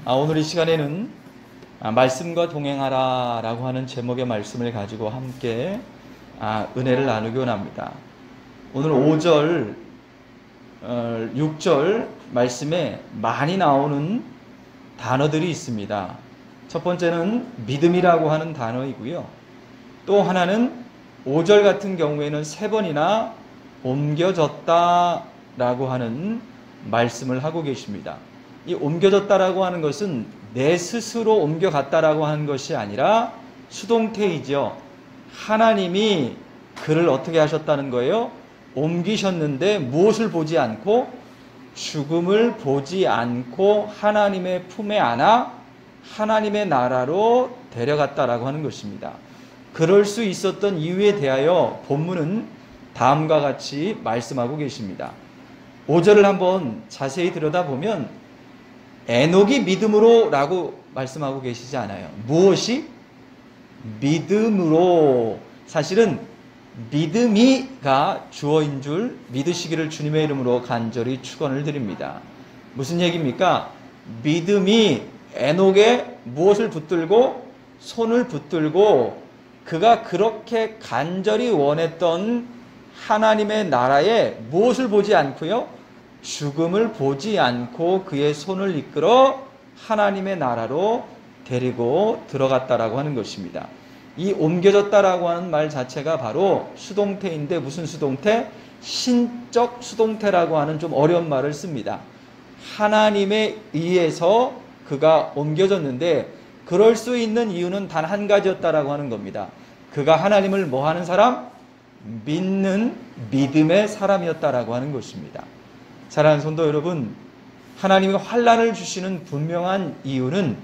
오늘 이 시간에는 말씀과 동행하라 라고 하는 제목의 말씀을 가지고 함께 은혜를 나누기 원합니다. 오늘 5절, 6절 말씀에 많이 나오는 단어들이 있습니다. 첫 번째는 믿음이라고 하는 단어이고요. 또 하나는 5절 같은 경우에는 3번이나 옮겨졌다 라고 하는 말씀을 하고 계십니다. 이 옮겨졌다라고 하는 것은 내 스스로 옮겨갔다라고 하는 것이 아니라 수동태이죠. 하나님이 그를 어떻게 하셨다는 거예요? 옮기셨는데 무엇을 보지 않고 죽음을 보지 않고 하나님의 품에 안아 하나님의 나라로 데려갔다라고 하는 것입니다. 그럴 수 있었던 이유에 대하여 본문은 다음과 같이 말씀하고 계십니다. 5절을 한번 자세히 들여다보면 에녹이 믿음으로 라고 말씀하고 계시지 않아요. 무엇이? 믿음으로. 사실은 믿음이가 주어인 줄 믿으시기를 주님의 이름으로 간절히 축원을 드립니다. 무슨 얘기입니까? 믿음이 에녹의 무엇을 붙들고 손을 붙들고 그가 그렇게 간절히 원했던 하나님의 나라에 무엇을 보지 않고요? 죽음을 보지 않고 그의 손을 이끌어 하나님의 나라로 데리고 들어갔다라고 하는 것입니다. 이 옮겨졌다라고 하는 말 자체가 바로 수동태인데 무슨 수동태? 신적 수동태라고 하는 좀 어려운 말을 씁니다. 하나님에 의해서 그가 옮겨졌는데 그럴 수 있는 이유는 단 한 가지였다라고 하는 겁니다. 그가 하나님을 뭐 하는 사람? 믿는 믿음의 사람이었다라고 하는 것입니다. 사랑하는 성도 여러분, 하나님이 환난을 주시는 분명한 이유는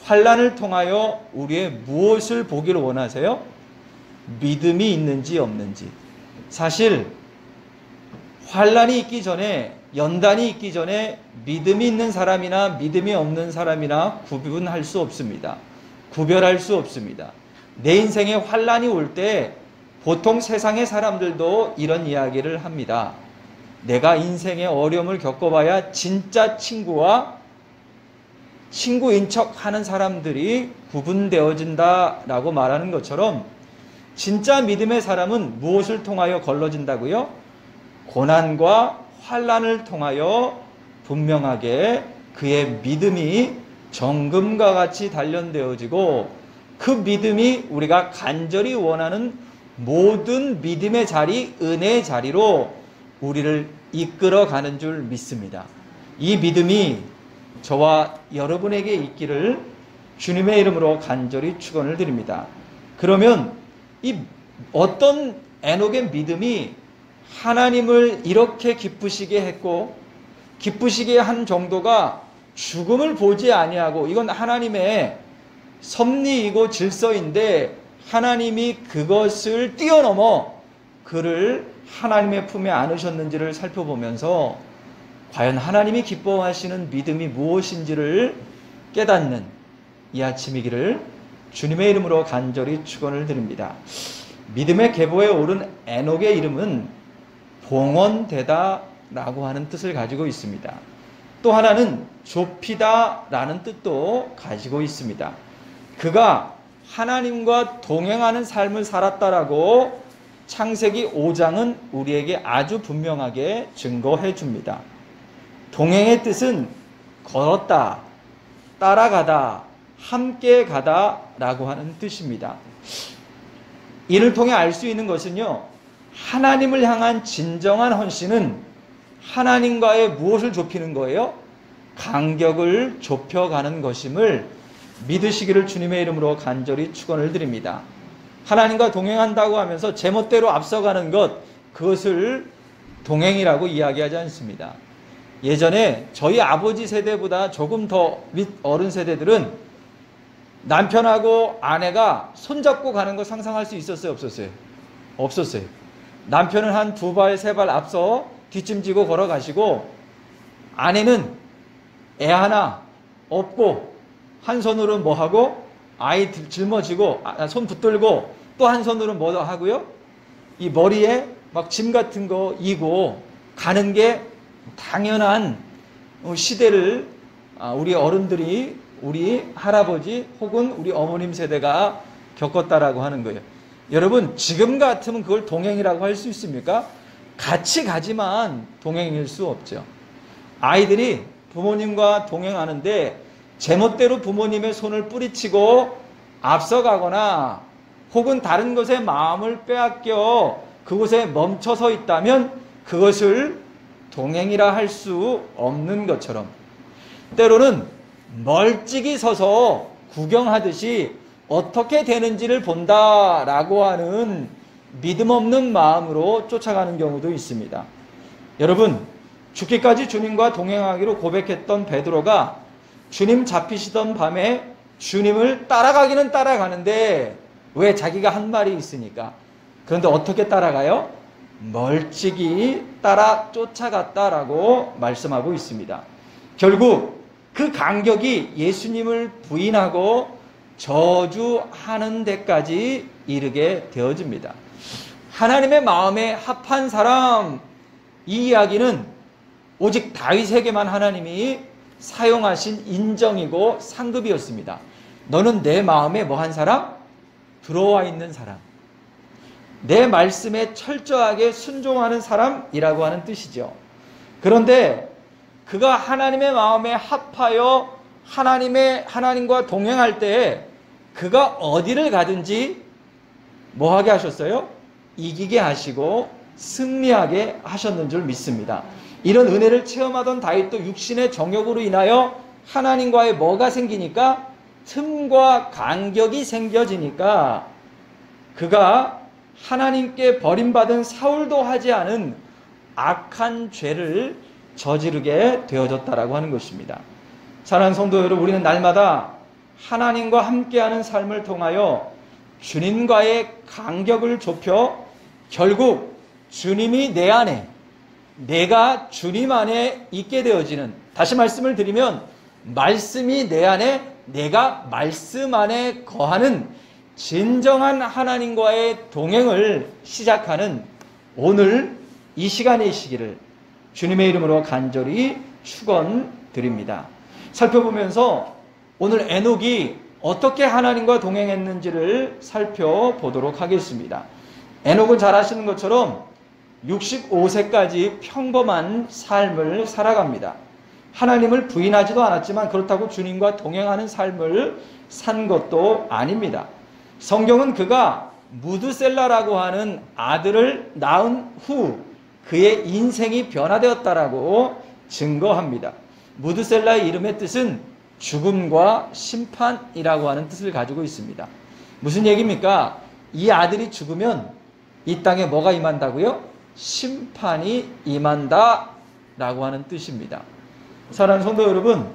환난을 통하여 우리의 무엇을 보기를 원하세요? 믿음이 있는지 없는지. 사실 환난이 있기 전에, 연단이 있기 전에 믿음이 있는 사람이나 믿음이 없는 사람이나 구분할 수 없습니다. 구별할 수 없습니다. 내 인생에 환난이 올 때 보통 세상의 사람들도 이런 이야기를 합니다. 내가 인생의 어려움을 겪어봐야 진짜 친구와 친구인 척 하는 사람들이 구분되어진다라고 말하는 것처럼 진짜 믿음의 사람은 무엇을 통하여 걸러진다고요? 고난과 환난을 통하여 분명하게 그의 믿음이 정금과 같이 단련되어지고 그 믿음이 우리가 간절히 원하는 모든 믿음의 자리, 은혜의 자리로 우리를 이끌어가는 줄 믿습니다. 이 믿음이 저와 여러분에게 있기를 주님의 이름으로 간절히 축원을 드립니다. 그러면 이 어떤 에녹의 믿음이 하나님을 이렇게 기쁘시게 했고 기쁘시게 한 정도가 죽음을 보지 아니하고 이건 하나님의 섭리이고 질서인데 하나님이 그것을 뛰어넘어 그를 하나님의 품에 안으셨는지를 살펴보면서 과연 하나님이 기뻐하시는 믿음이 무엇인지를 깨닫는 이 아침이기를 주님의 이름으로 간절히 축원을 드립니다. 믿음의 계보에 오른 에녹의 이름은 봉헌되다 라고 하는 뜻을 가지고 있습니다. 또 하나는 좁히다 라는 뜻도 가지고 있습니다. 그가 하나님과 동행하는 삶을 살았다라고 창세기 5장은 우리에게 아주 분명하게 증거해 줍니다. 동행의 뜻은 걸었다, 따라가다, 함께 가다 라고 하는 뜻입니다. 이를 통해 알 수 있는 것은요, 하나님을 향한 진정한 헌신은 하나님과의 무엇을 좁히는 거예요? 간격을 좁혀가는 것임을 믿으시기를 주님의 이름으로 간절히 축원을 드립니다. 하나님과 동행한다고 하면서 제멋대로 앞서가는 것, 그것을 동행이라고 이야기하지 않습니다. 예전에 저희 아버지 세대보다 조금 더 밑 어른 세대들은 남편하고 아내가 손잡고 가는 거 상상할 수 있었어요? 없었어요? 없었어요. 남편은 한 2발, 3발 앞서 뒷짐지고 걸어가시고 아내는 애 하나 업고 한 손으로 뭐 하고 아이 짊어지고 손 붙들고 또 한 손으로 뭐 하고요? 이 머리에 막 짐 같은 거 이고 가는 게 당연한 시대를 우리 어른들이, 우리 할아버지 혹은 우리 어머님 세대가 겪었다라고 하는 거예요. 여러분, 지금 같으면 그걸 동행이라고 할 수 있습니까? 같이 가지만 동행일 수 없죠. 아이들이 부모님과 동행하는데 제멋대로 부모님의 손을 뿌리치고 앞서가거나 혹은 다른 것에 마음을 빼앗겨 그곳에 멈춰서 있다면 그것을 동행이라 할 수 없는 것처럼, 때로는 멀찍이 서서 구경하듯이 어떻게 되는지를 본다라고 하는 믿음 없는 마음으로 쫓아가는 경우도 있습니다. 여러분, 죽기까지 주님과 동행하기로 고백했던 베드로가 주님 잡히시던 밤에 주님을 따라가기는 따라가는데, 왜? 자기가 한 말이 있으니까. 그런데 어떻게 따라가요? 멀찍이 따라 쫓아갔다라고 말씀하고 있습니다. 결국 그 간격이 예수님을 부인하고 저주하는 데까지 이르게 되어집니다. 하나님의 마음에 합한 사람, 이 이야기는 오직 다윗에게만 하나님이 사용하신 인정이고 상급이었습니다. 너는 내 마음에 뭐한 사람? 들어와 있는 사람, 내 말씀에 철저하게 순종하는 사람이라고 하는 뜻이죠. 그런데 그가 하나님의 마음에 합하여 하나님과 동행할 때 그가 어디를 가든지 뭐 하게 하셨어요? 이기게 하시고 승리하게 하셨는 줄 믿습니다. 이런 은혜를 체험하던 다윗도 육신의 정욕으로 인하여 하나님과의 뭐가 생기니까? 틈과 간격이 생겨지니까 그가 하나님께 버림받은 사울도 하지 않은 악한 죄를 저지르게 되어졌다라고 하는 것입니다. 사랑하는 성도 여러분, 우리는 날마다 하나님과 함께하는 삶을 통하여 주님과의 간격을 좁혀 결국 주님이 내 안에, 내가 주님 안에 있게 되어지는, 다시 말씀을 드리면 말씀이 내 안에, 내가 말씀 안에 거하는 진정한 하나님과의 동행을 시작하는 오늘 이 시간이시기를 주님의 이름으로 간절히 축원드립니다. 살펴보면서 오늘 에녹이 어떻게 하나님과 동행했는지를 살펴보도록 하겠습니다. 에녹은 잘 아시는 것처럼 65세까지 평범한 삶을 살아갑니다. 하나님을 부인하지도 않았지만 그렇다고 주님과 동행하는 삶을 산 것도 아닙니다. 성경은 그가 무드셀라라고 하는 아들을 낳은 후 그의 인생이 변화되었다라고 증거합니다. 무드셀라의 이름의 뜻은 죽음과 심판이라고 하는 뜻을 가지고 있습니다. 무슨 얘기입니까? 이 아들이 죽으면 이 땅에 뭐가 임한다고요? 심판이 임한다 라고 하는 뜻입니다. 사랑하는 성도 여러분,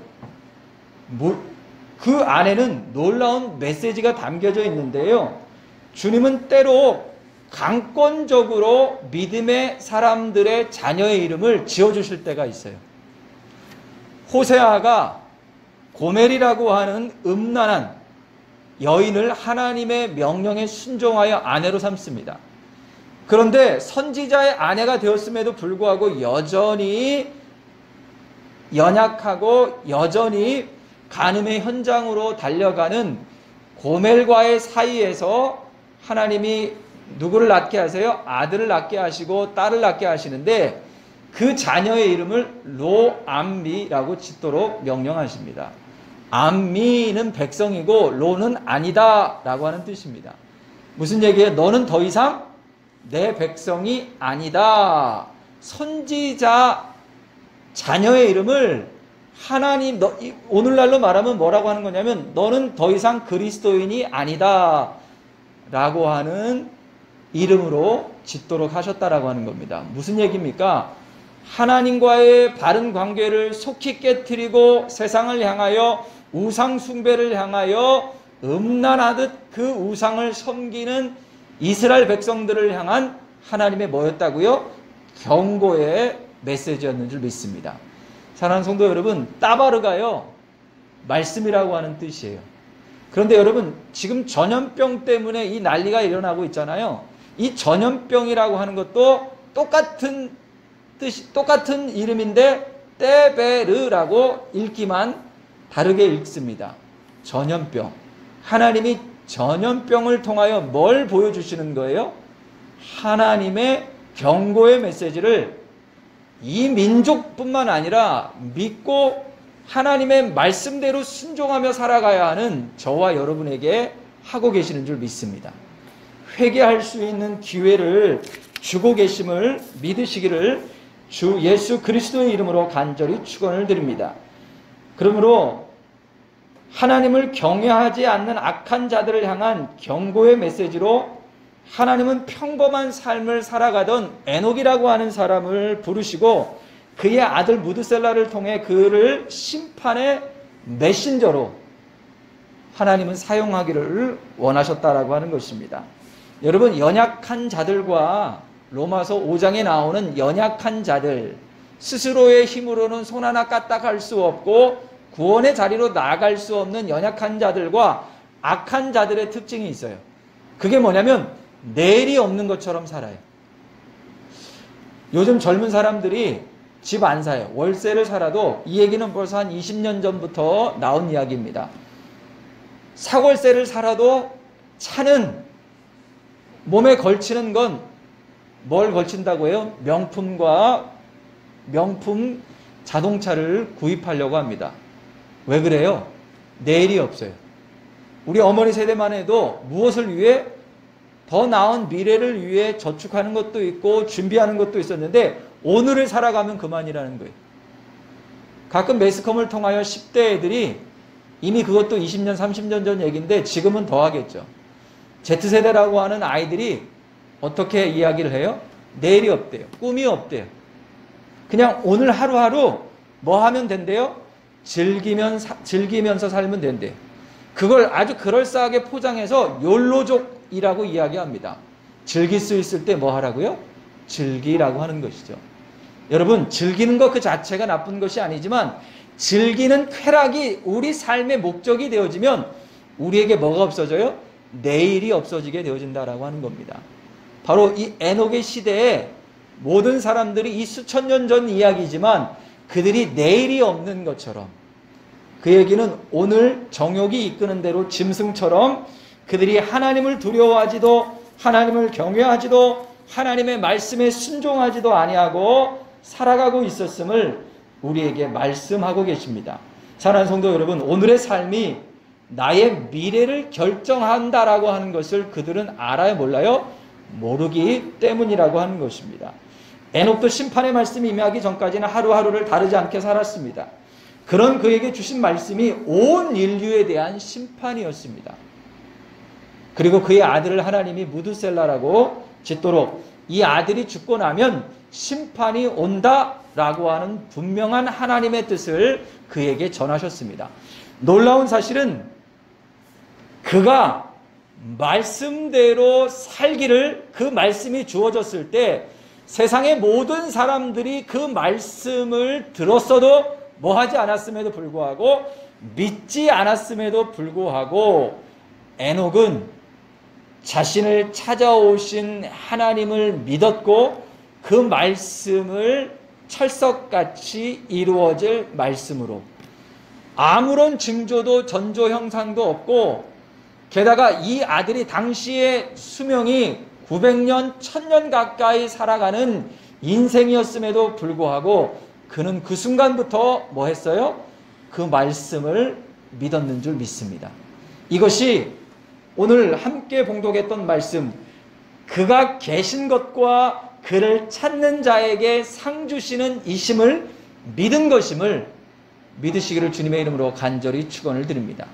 그 안에는 놀라운 메시지가 담겨져 있는데요. 주님은 때로 강권적으로 믿음의 사람들의 자녀의 이름을 지어주실 때가 있어요. 호세아가 고멜이라고 하는 음란한 여인을 하나님의 명령에 순종하여 아내로 삼습니다. 그런데 선지자의 아내가 되었음에도 불구하고 여전히 연약하고 여전히 간음의 현장으로 달려가는 고멜과의 사이에서 하나님이 누구를 낳게 하세요? 아들을 낳게 하시고 딸을 낳게 하시는데 그 자녀의 이름을 로암미라고 짓도록 명령하십니다. 암미는 백성이고 로는 아니다 라고 하는 뜻입니다. 무슨 얘기예요? 너는 더 이상 내 백성이 아니다. 선지자 자녀의 이름을 하나님, 오늘날로 말하면 뭐라고 하는 거냐면 너는 더 이상 그리스도인이 아니다 라고 하는 이름으로 짓도록 하셨다라고 하는 겁니다. 무슨 얘기입니까? 하나님과의 바른 관계를 속히 깨트리고 세상을 향하여 우상 숭배를 향하여 음란하듯 그 우상을 섬기는 이스라엘 백성들을 향한 하나님의 뭐였다고요? 경고의 메시지였는 줄 믿습니다. 사랑하는 성도 여러분, 따바르가요 말씀이라고 하는 뜻이에요. 그런데 여러분, 지금 전염병 때문에 이 난리가 일어나고 있잖아요. 이 전염병이라고 하는 것도 똑같은 뜻이, 똑같은 이름인데 떼베르라고 읽기만 다르게 읽습니다. 전염병. 하나님이 전염병을 통하여 뭘 보여주시는 거예요? 하나님의 경고의 메시지를 이 민족뿐만 아니라 믿고 하나님의 말씀대로 순종하며 살아가야 하는 저와 여러분에게 하고 계시는 줄 믿습니다. 회개할 수 있는 기회를 주고 계심을 믿으시기를 주 예수 그리스도의 이름으로 간절히 축원을 드립니다. 그러므로 하나님을 경외하지 않는 악한 자들을 향한 경고의 메시지로 하나님은 평범한 삶을 살아가던 에녹이라고 하는 사람을 부르시고 그의 아들 무드셀라를 통해 그를 심판의 메신저로 하나님은 사용하기를 원하셨다라고 하는 것입니다. 여러분, 연약한 자들과 로마서 5장에 나오는 연약한 자들, 스스로의 힘으로는 손 하나 까딱할 수 없고 구원의 자리로 나아갈 수 없는 연약한 자들과 악한 자들의 특징이 있어요. 그게 뭐냐면 내일이 없는 것처럼 살아요. 요즘 젊은 사람들이 집 안 사요. 월세를 살아도, 이 얘기는 벌써 한 20년 전부터 나온 이야기입니다. 사골세를 살아도 차는 몸에 걸치는 건 뭘 걸친다고 해요? 명품 자동차를 구입하려고 합니다. 왜 그래요? 내일이 없어요. 우리 어머니 세대만 해도 무엇을 위해? 더 나은 미래를 위해 저축하는 것도 있고 준비하는 것도 있었는데 오늘을 살아가면 그만이라는 거예요. 가끔 매스컴을 통하여 10대 애들이, 이미 그것도 20년 30년 전 얘기인데 지금은 더 하겠죠. Z세대라고 하는 아이들이 어떻게 이야기를 해요? 내일이 없대요. 꿈이 없대요. 그냥 오늘 하루하루 뭐 하면 된대요? 즐기면서 살면 된대요. 그걸 아주 그럴싸하게 포장해서 욜로족이라고 이야기합니다. 즐길 수 있을 때 뭐 하라고요? 즐기라고 하는 것이죠. 여러분, 즐기는 것 그 자체가 나쁜 것이 아니지만 즐기는 쾌락이 우리 삶의 목적이 되어지면 우리에게 뭐가 없어져요? 내일이 없어지게 되어진다라고 하는 겁니다. 바로 이 에녹의 시대에 모든 사람들이 이 수천 년 전 이야기지만 그들이 내일이 없는 것처럼, 그 얘기는 오늘 정욕이 이끄는 대로 짐승처럼 그들이 하나님을 두려워하지도 하나님을 경외하지도 하나님의 말씀에 순종하지도 아니하고 살아가고 있었음을 우리에게 말씀하고 계십니다. 사랑하는 성도 여러분, 오늘의 삶이 나의 미래를 결정한다라고 하는 것을 그들은 알아요, 몰라요? 모르기 때문이라고 하는 것입니다. 에녹도 심판의 말씀이 임하기 전까지는 하루하루를 다르지 않게 살았습니다. 그런 그에게 주신 말씀이 온 인류에 대한 심판이었습니다. 그리고 그의 아들을 하나님이 무드셀라라고 짓도록, 이 아들이 죽고 나면 심판이 온다라고 하는 분명한 하나님의 뜻을 그에게 전하셨습니다. 놀라운 사실은 그가 말씀대로 살기를, 그 말씀이 주어졌을 때 세상의 모든 사람들이 그 말씀을 들었어도 뭐 하지 않았음에도 불구하고, 믿지 않았음에도 불구하고 에녹은 자신을 찾아오신 하나님을 믿었고 그 말씀을 철석같이 이루어질 말씀으로, 아무런 징조도 전조 형상도 없고, 게다가 이 아들이 당시의 수명이 900년, 1000년 가까이 살아가는 인생이었음에도 불구하고 그는 그 순간부터 뭐 했어요? 그 말씀을 믿었는 줄 믿습니다. 이것이 오늘 함께 봉독했던 말씀, 그가 계신 것과 그를 찾는 자에게 상 주시는 이심을 믿은 것임을 믿으시기를 주님의 이름으로 간절히 축원을 드립니다.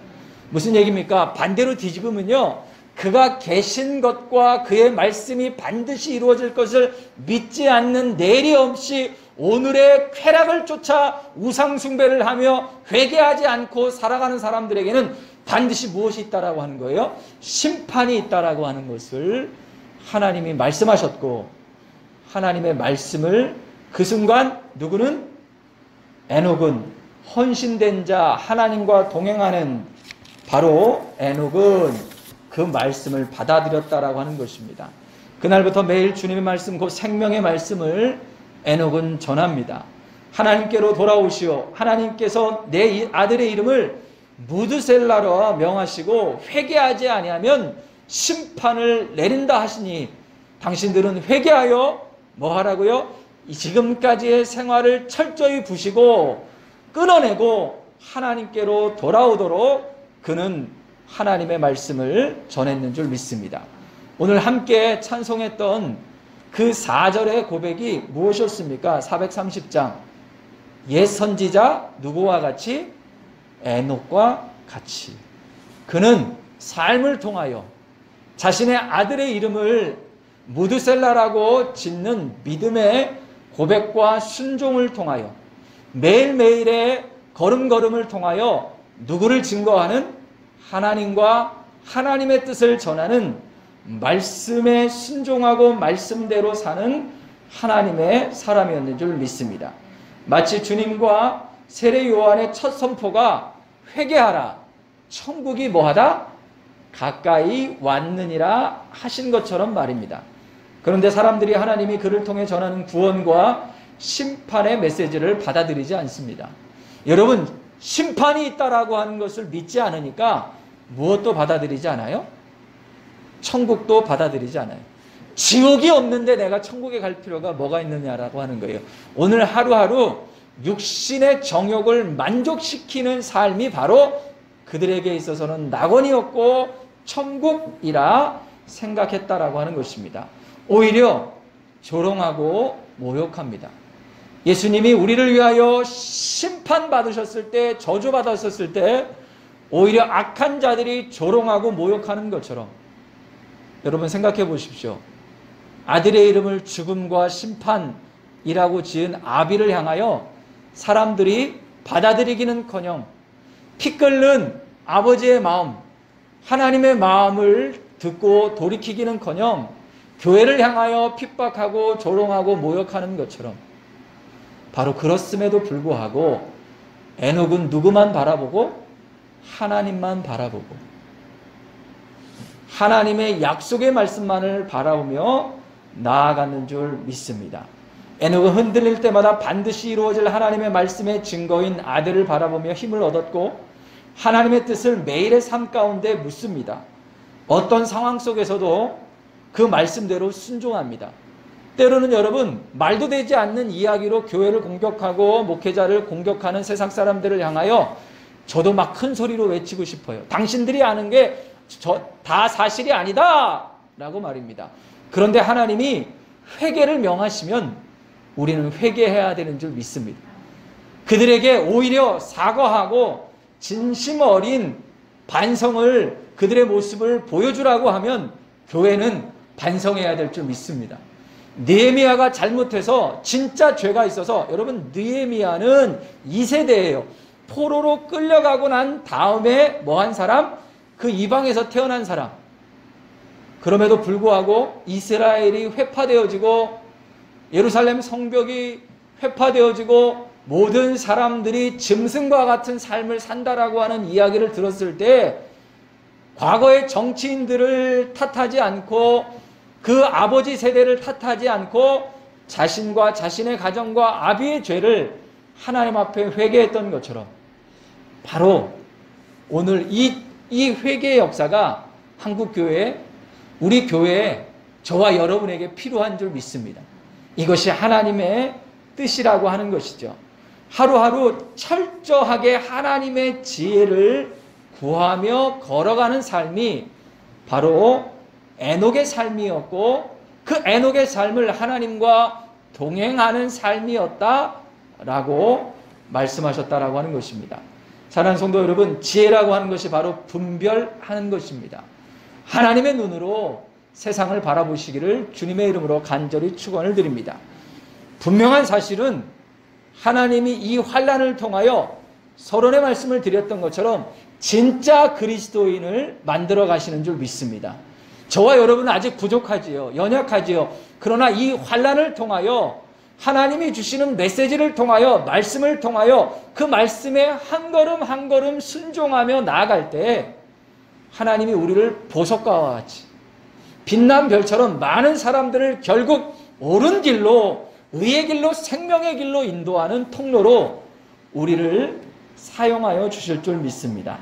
무슨 얘기입니까? 반대로 뒤집으면요, 그가 계신 것과 그의 말씀이 반드시 이루어질 것을 믿지 않는 내리 없이 오늘의 쾌락을 쫓아 우상 숭배를 하며 회개하지 않고 살아가는 사람들에게는 반드시 무엇이 있다라고 하는 거예요? 심판이 있다라고 하는 것을 하나님이 말씀하셨고, 하나님의 말씀을 그 순간 누구는? 에녹은, 헌신된 자, 하나님과 동행하는 바로 에녹은 그 말씀을 받아들였다라고 하는 것입니다. 그날부터 매일 주님의 말씀, 그 생명의 말씀을 에녹은 전합니다. 하나님께로 돌아오시오. 하나님께서 내 아들의 이름을 무드셀라로 명하시고 회개하지 아니하면 심판을 내린다 하시니 당신들은 회개하여 뭐 하라고요? 지금까지의 생활을 철저히 부시고 끊어내고 하나님께로 돌아오도록 그는 하나님의 말씀을 전했는 줄 믿습니다. 오늘 함께 찬송했던 그 4절의 고백이 무엇이었습니까? 430장 옛 선지자 누구와 같이? 에녹과 같이. 그는 삶을 통하여 자신의 아들의 이름을 무드셀라라고 짓는 믿음의 고백과 순종을 통하여 매일매일의 걸음걸음을 통하여 누구를 증거하는? 하나님과 하나님의 뜻을 전하는 말씀에 순종하고 말씀대로 사는 하나님의 사람이었는 줄 믿습니다. 마치 주님과 세례 요한의 첫 선포가 회개하라, 천국이 뭐하다? 가까이 왔느니라 하신 것처럼 말입니다. 그런데 사람들이 하나님이 그를 통해 전하는 구원과 심판의 메시지를 받아들이지 않습니다. 여러분, 심판이 있다라고 하는 것을 믿지 않으니까 무엇도 받아들이지 않아요? 천국도 받아들이지 않아요. 지옥이 없는데 내가 천국에 갈 필요가 뭐가 있느냐라고 하는 거예요. 오늘 하루하루 육신의 정욕을 만족시키는 삶이 바로 그들에게 있어서는 낙원이었고 천국이라 생각했다라고 하는 것입니다. 오히려 조롱하고 모욕합니다. 예수님이 우리를 위하여 심판받으셨을 때, 저주받았었을 때 오히려 악한 자들이 조롱하고 모욕하는 것처럼 여러분 생각해 보십시오. 아들의 이름을 죽음과 심판이라고 지은 아비를 향하여 사람들이 받아들이기는커녕 피 끓는 아버지의 마음, 하나님의 마음을 듣고 돌이키기는커녕 교회를 향하여 핍박하고 조롱하고 모욕하는 것처럼 바로 그렇음에도 불구하고 에녹은 누구만 바라보고? 하나님만 바라보고 하나님의 약속의 말씀만을 바라보며 나아가는 줄 믿습니다. 에녹은 흔들릴 때마다 반드시 이루어질 하나님의 말씀의 증거인 아들을 바라보며 힘을 얻었고 하나님의 뜻을 매일의 삶 가운데 묻습니다. 어떤 상황 속에서도 그 말씀대로 순종합니다. 때로는 여러분, 말도 되지 않는 이야기로 교회를 공격하고 목회자를 공격하는 세상 사람들을 향하여 저도 막 큰 소리로 외치고 싶어요. 당신들이 아는 게 다 사실이 아니다 라고 말입니다. 그런데 하나님이 회개를 명하시면 우리는 회개해야 되는 줄 믿습니다. 그들에게 오히려 사과하고 진심 어린 반성을, 그들의 모습을 보여주라고 하면 교회는 반성해야 될 줄 믿습니다. 느헤미야가 잘못해서 진짜 죄가 있어서, 여러분 느헤미야는 2세대예요. 포로로 끌려가고 난 다음에 뭐한 사람? 그 이방에서 태어난 사람. 그럼에도 불구하고 이스라엘이 회파되어지고 예루살렘 성벽이 회파되어지고 모든 사람들이 짐승과 같은 삶을 산다라고 하는 이야기를 들었을 때 과거의 정치인들을 탓하지 않고 그 아버지 세대를 탓하지 않고 자신과 자신의 가정과 아비의 죄를 하나님 앞에 회개했던 것처럼 바로 오늘 이 회개의 역사가 한국교회, 우리 교회에 저와 여러분에게 필요한 줄 믿습니다. 이것이 하나님의 뜻이라고 하는 것이죠. 하루하루 철저하게 하나님의 지혜를 구하며 걸어가는 삶이 바로 에녹의 삶이었고 그 에녹의 삶을 하나님과 동행하는 삶이었다라고 말씀하셨다라고 하는 것입니다. 사랑하는 성도 여러분, 지혜라고 하는 것이 바로 분별하는 것입니다. 하나님의 눈으로 세상을 바라보시기를 주님의 이름으로 간절히 축원을 드립니다. 분명한 사실은 하나님이 이 환난을 통하여 서론의 말씀을 드렸던 것처럼 진짜 그리스도인을 만들어 가시는 줄 믿습니다. 저와 여러분은 아직 부족하지요. 연약하지요. 그러나 이 환난을 통하여 하나님이 주시는 메시지를 통하여, 말씀을 통하여 그 말씀에 한 걸음 한 걸음 순종하며 나아갈 때 하나님이 우리를 보석과 같이 빛난 별처럼 많은 사람들을 결국 옳은 길로, 의의 길로 생명의 길로 인도하는 통로로 우리를 사용하여 주실 줄 믿습니다.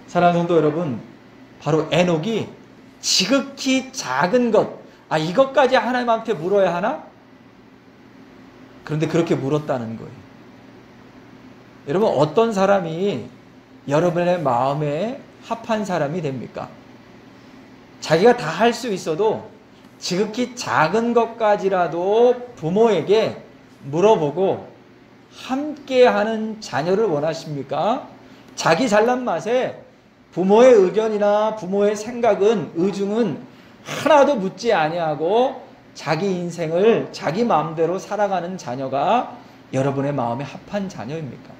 사랑하는 성도 여러분, 바로 에녹이 지극히 작은 것, 이것까지 하나님한테 물어야 하나? 그런데 그렇게 물었다는 거예요. 여러분, 어떤 사람이 여러분의 마음에 합한 사람이 됩니까? 자기가 다 할 수 있어도 지극히 작은 것까지라도 부모에게 물어보고 함께하는 자녀를 원하십니까? 자기 잘난 맛에 부모의 의견이나 부모의 생각은, 의중은 하나도 묻지 아니하고 자기 인생을 자기 마음대로 살아가는 자녀가 여러분의 마음에 합한 자녀입니까?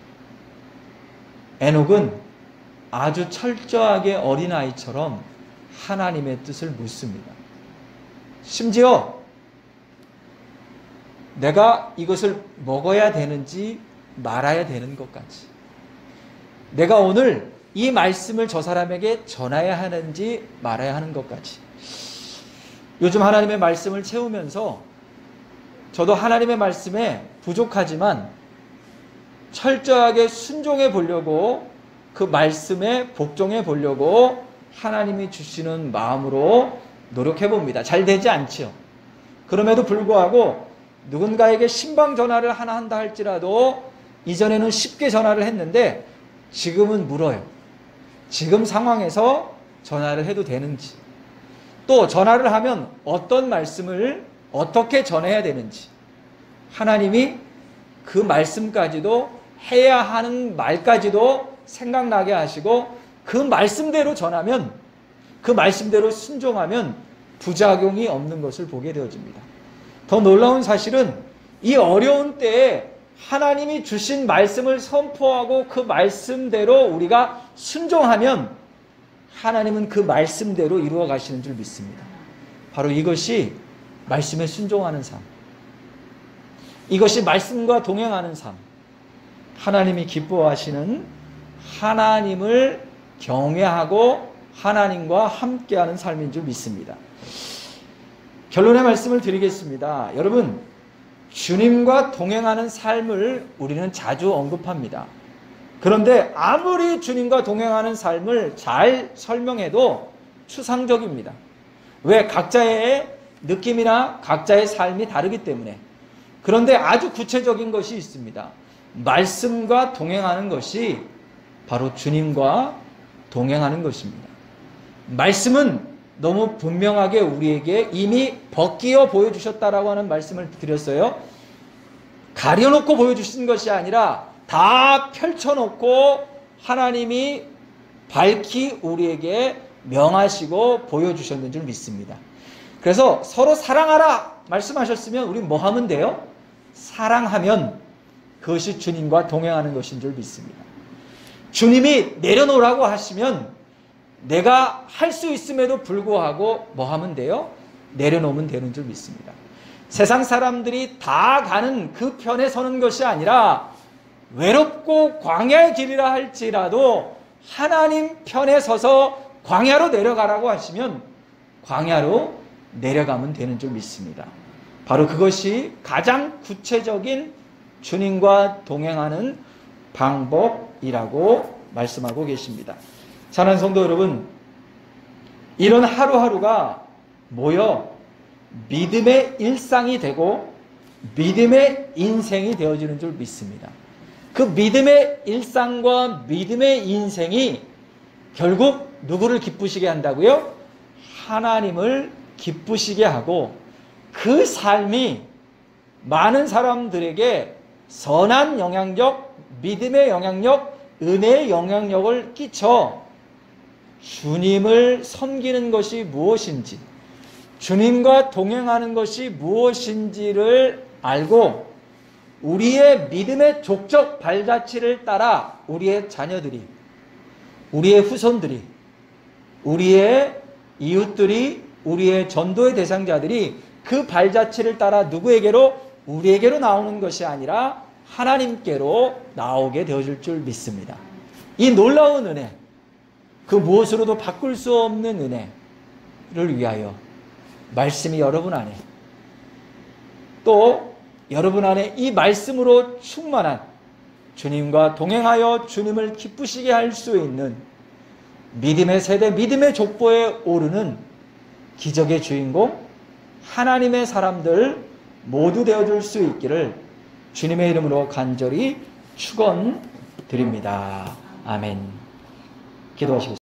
에녹은 아주 철저하게 어린아이처럼 하나님의 뜻을 묻습니다. 심지어 내가 이것을 먹어야 되는지 말아야 되는 것까지, 내가 오늘 이 말씀을 저 사람에게 전해야 하는지 말아야 하는 것까지. 요즘 하나님의 말씀을 채우면서 저도 하나님의 말씀에 부족하지만 철저하게 순종해 보려고, 그 말씀에 복종해 보려고 하나님이 주시는 마음으로 노력해 봅니다. 잘 되지 않지요. 그럼에도 불구하고 누군가에게 신방 전화를 하나 한다 할지라도 이전에는 쉽게 전화를 했는데 지금은 물어요. 지금 상황에서 전화를 해도 되는지, 또 전화를 하면 어떤 말씀을 어떻게 전해야 되는지, 하나님이 그 말씀까지도 해야 하는 말까지도 생각나게 하시고 그 말씀대로 전하면, 그 말씀대로 순종하면 부작용이 없는 것을 보게 되어집니다. 더 놀라운 사실은 이 어려운 때에 하나님이 주신 말씀을 선포하고 그 말씀대로 우리가 순종하면 하나님은 그 말씀대로 이루어 가시는 줄 믿습니다. 바로 이것이 말씀에 순종하는 삶, 이것이 말씀과 동행하는 삶, 하나님이 기뻐하시는, 하나님을 경외하고 하나님과 함께하는 삶인 줄 믿습니다. 결론의 말씀을 드리겠습니다. 여러분, 주님과 동행하는 삶을 우리는 자주 언급합니다. 그런데 아무리 주님과 동행하는 삶을 잘 설명해도 추상적입니다. 왜? 각자의 느낌이나 각자의 삶이 다르기 때문에. 그런데 아주 구체적인 것이 있습니다. 말씀과 동행하는 것이 바로 주님과 동행하는 것입니다. 말씀은 너무 분명하게 우리에게 이미 벗기어 보여주셨다라고 하는 말씀을 드렸어요. 가려놓고 보여주신 것이 아니라 다 펼쳐놓고 하나님이 밝히 우리에게 명하시고 보여주셨는 줄 믿습니다. 그래서 서로 사랑하라 말씀하셨으면 우리 뭐 하면 돼요? 사랑하면 그것이 주님과 동행하는 것인 줄 믿습니다. 주님이 내려놓으라고 하시면 내가 할 수 있음에도 불구하고 뭐 하면 돼요? 내려놓으면 되는 줄 믿습니다. 세상 사람들이 다 가는 그 편에 서는 것이 아니라 외롭고 광야의 길이라 할지라도 하나님 편에 서서 광야로 내려가라고 하시면 광야로 내려가면 되는 줄 믿습니다. 바로 그것이 가장 구체적인 주님과 동행하는 방법이라고 말씀하고 계십니다. 사랑하는 성도 여러분, 이런 하루하루가 모여 믿음의 일상이 되고 믿음의 인생이 되어지는 줄 믿습니다. 그 믿음의 일상과 믿음의 인생이 결국 누구를 기쁘시게 한다고요? 하나님을 기쁘시게 하고 그 삶이 많은 사람들에게 선한 영향력, 믿음의 영향력, 은혜의 영향력을 끼쳐 주님을 섬기는 것이 무엇인지, 주님과 동행하는 것이 무엇인지를 알고 우리의 믿음의 족적 발자취를 따라 우리의 자녀들이, 우리의 후손들이, 우리의 이웃들이, 우리의 전도의 대상자들이 그 발자취를 따라 누구에게로? 우리에게로 나오는 것이 아니라 하나님께로 나오게 되어질 줄 믿습니다. 이 놀라운 은혜, 그 무엇으로도 바꿀 수 없는 은혜를 위하여 말씀이 여러분 안에, 또 여러분 안에 이 말씀으로 충만한 주님과 동행하여 주님을 기쁘시게 할 수 있는 믿음의 세대, 믿음의 족보에 오르는 기적의 주인공 하나님의 사람들 모두 되어줄 수 있기를 주님의 이름으로 간절히 축원드립니다. 아멘. 기도하시겠습니다.